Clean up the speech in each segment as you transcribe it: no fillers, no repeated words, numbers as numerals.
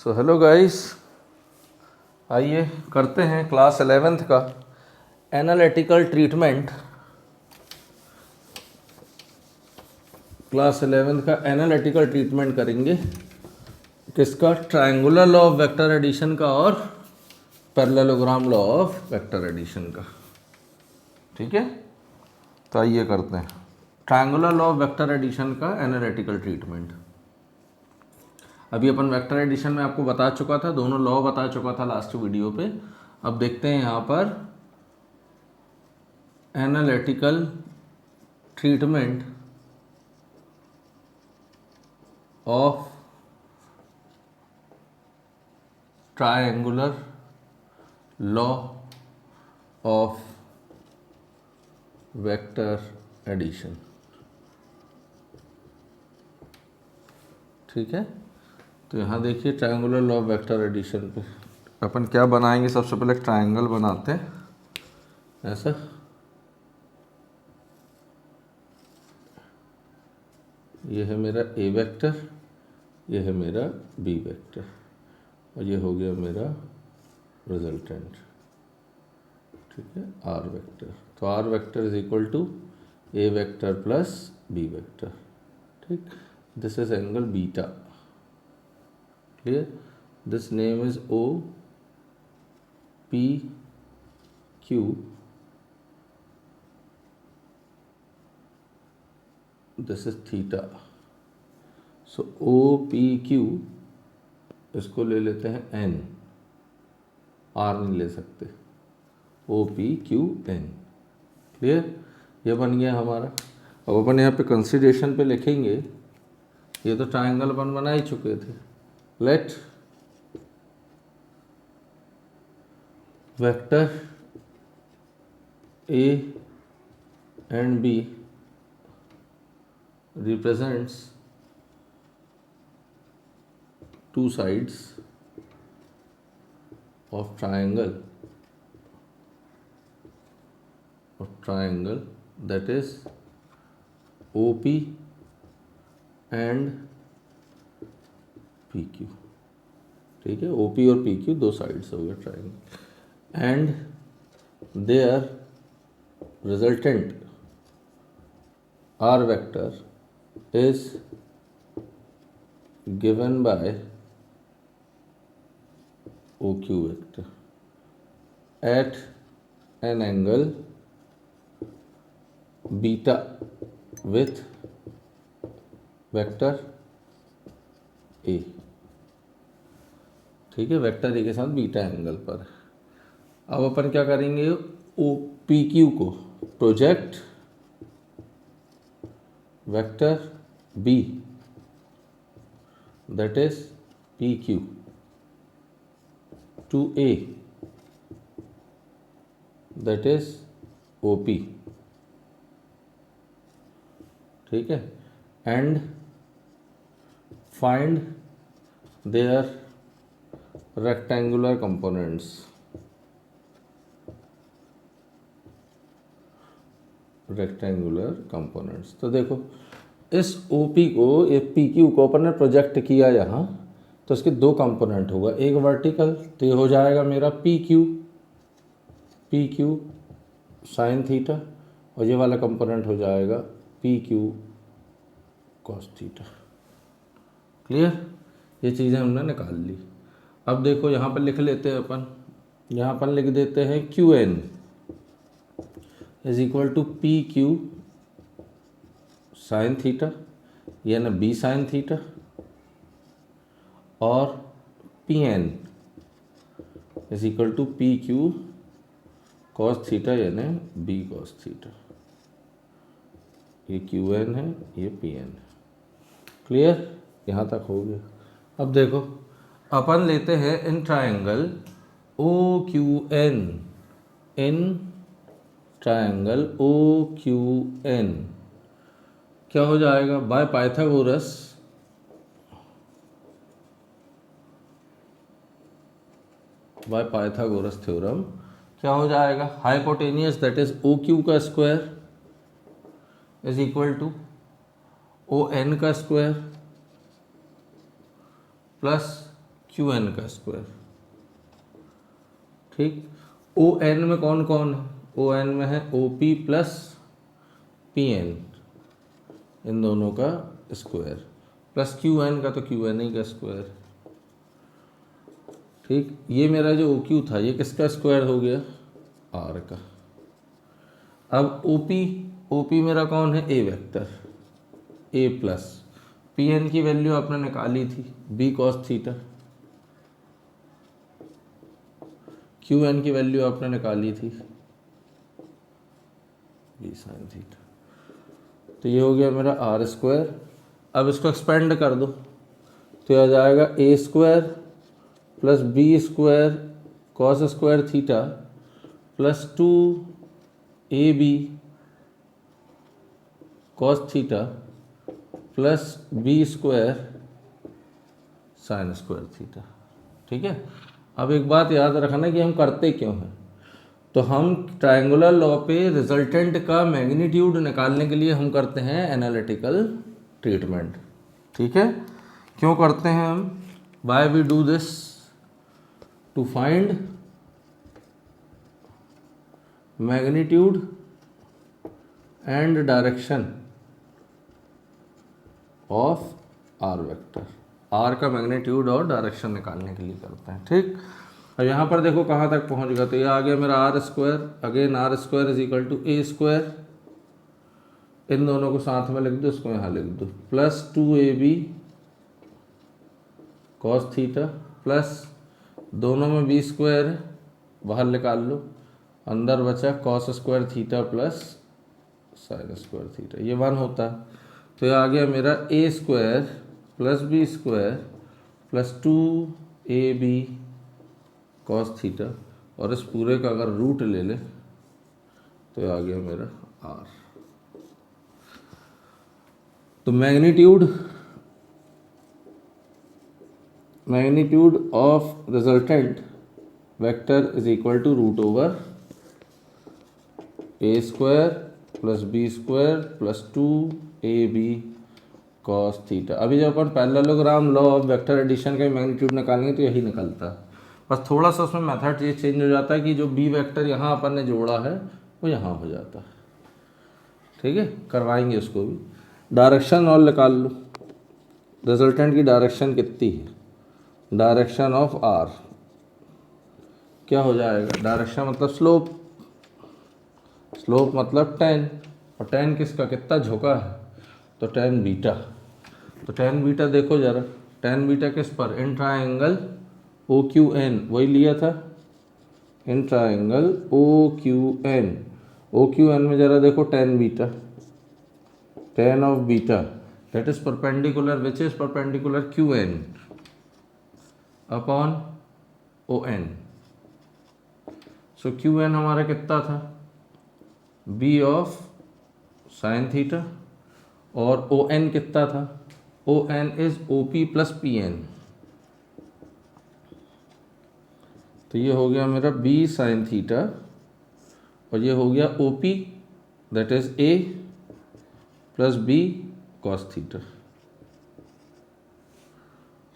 So hello guys, आइए करते हैं क्लास 11th का एनालिटिकल ट्रीटमेंट। क्लास 11th का एनालिटिकल ट्रीटमेंट करेंगे किसका? Triangular law of vector addition का और parallelogram law of vector addition का। ठीक है, तो आइए करते हैं triangular law of vector addition का एनालिटिकल ट्रीटमेंट। अभी अपन वेक्टर एडिशन में आपको बता चुका था, दोनों लॉ बता चुका था लास्ट वीडियो पे। अब देखते हैं यहाँ पर analytical treatment of triangular law of vector addition. ठीक है, तो यहाँ देखिए triangular law of vector addition पे अपन क्या बनाएंगे। सबसे पहले ट्रायंगल बनाते हैं ऐसा। ये है मेरा ए वेक्टर, ये है मेरा बी वेक्टर और ये हो गया मेरा रिजल्टेंट। ठीक है, आर वेक्टर। तो R vector is equal to A vector plus B vector. ठीक, this is angle beta. Clear? This name is O P Q. This is theta. So O P Q इसको ले लेते हैं N, R नहीं ले सकते। O P Q N। Clear? ये बन गया हमारा। अब अपन यहाँ पे कंसिडरेशन पे लिखेंगे, ये तो ट्रायंगल अपन बना ही चुके थे। Let vector A and B represents two sides of triangle that is OP and PQ। ठीक है, OP और PQ दो साइड्स हो गए triangle and their resultant R vector is given by OQ vector at an angle beta with vector A। ठीक है, vector A के साथ बीटा एंगल पर। अब अपन क्या करेंगे, ओ पी क्यू को project vector B that is P Q to A that is O P. ठीक है, and find their rectangular components. Rectangular components, तो देखो इस OP को, एक PQ को अपन ने प्रोजेक्ट किया यहाँ, तो इसके दो कंपोनेंट होगा, एक वर्टिकल तो ये हो जाएगा मेरा PQ साइन थीटा और ये वाला कंपोनेंट हो जाएगा PQ कॉस थीटा। क्लियर? ये चीज़ें हमने निकाल ली। अब देखो यहाँ पर लिख लेते हैं अपन, यहाँ पर लिख देते हैं QN is equal to PQ sine theta यानी B साइन थीटा और PN is equal to PQ cos theta यानी B कॉस थीटा। ये QN है, ये PN है। क्लियर? यहाँ तक हो गया। अब देखो अपन लेते हैं in triangle OQN, in triangle OQN क्या हो जाएगा? बाय पाइथागोरस थ्योरम क्या हो जाएगा? हाइपोटेनियस दैट इज OQ का square is equal to ON का स्क्वायर प्लस क्यू एन का स्क्वायर। ठीक, ओ एन में कौन कौन है? ओ एन में है O P plus P N, इन दोनों का स्क्वायर, प्लस क्यू एन का तो क्यू एन ही का स्क्वायर। ठीक, ये मेरा जो ओ क्यू था ये किसका स्क्वायर हो गया? आर का। अब ओ पी मेरा कौन है? A vector, A plus P N की वैल्यू आपने निकाली थी B cos theta, Q N की वैल्यू आपने निकाली थी बी साइन थीटा। तो ये हो गया मेरा आर स्क्वायर। अब इसको एक्सपेंड कर दो तो ये आ जाएगा a square plus b square cos square theta plus 2ab cos theta plus b square sine square theta. ठीक है, अब एक बात याद रखना कि हम करते क्यों हैं। तो हम ट्रायंगुलर लॉ पे रिजल्टेंट का मैग्नीट्यूड निकालने के लिए हम करते हैं एनालिटिकल ट्रीटमेंट। ठीक है, क्यों करते हैं हम? Why we do this? To find magnitude and direction of R vector. R का मैग्नीट्यूड और डायरेक्शन निकालने के लिए करते हैं। ठीक, अब यहाँ पर देखो कहाँ तक पहुँच गया। तो ये आ गया मेरा R square, again R square is equal to a square, इन दोनों को साथ में लिख दो, इसको यहाँ लिख दो, plus 2ab cos theta plus दोनों में बी स्क्वायर है, बाहर निकाल लो, अंदर बचा cos square theta plus sine square theta, ये 1 होता है। तो ये आ गया मेरा a square plus b square plus 2ab cos theta, और इस पूरे का अगर रूट ले ले तो ये आ गया मेरा आर। तो magnitude of resultant vector is equal to root over a square plus b square plus 2ab cos theta. अभी जब अपन parallelogram law of vector addition का मैग्नीट्यूड निकालेंगे तो यही निकलता है, बस थोड़ा सा उसमें मेथड ये चेंज हो जाता है कि जो बी वेक्टर यहाँ अपन ने जोड़ा है वो यहाँ हो जाता है। ठीक है, करवाएंगे उसको भी। डायरेक्शन और निकाल लो, रिजल्टेंट की डायरेक्शन कितनी है? डायरेक्शन ऑफ आर क्या हो जाएगा? डायरेक्शन मतलब स्लोप, स्लोप मतलब टेन, और टेन किसका कितना झुका है? तो टेन बीटा। तो टेन बीटा देखो जरा, टेन बीटा किस पर? In triangle O Q N, वही लिया था, in triangle O Q N. O Q N में जरा देखो tan beta, tan of beta that is perpendicular, which is perpendicular Q N upon O N. So Q N हमारा कितना था? B of sine theta, और ओ N कितना था? O N is O P plus P N. तो ये हो गया मेरा बी साइन थीटा, और ये हो गया O P that is A plus B cos theta.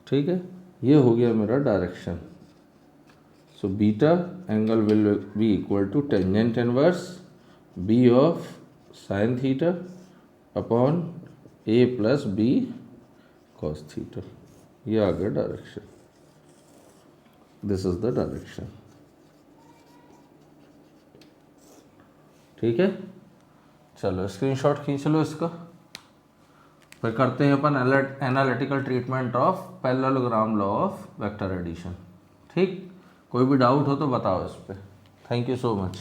ठीक है, ये हो गया मेरा direction. So beta angle will be equal to tangent inverse B of sine theta upon A plus B cos theta. ये आ गया direction, this is the direction. ठीक है, चलो स्क्रीनशॉट खींच लो इसका, फिर करते हैं अपन analytical treatment of parallelogram law of vector addition. ठीक, कोई भी डाउट हो तो बताओ इस पर। Thank you so much.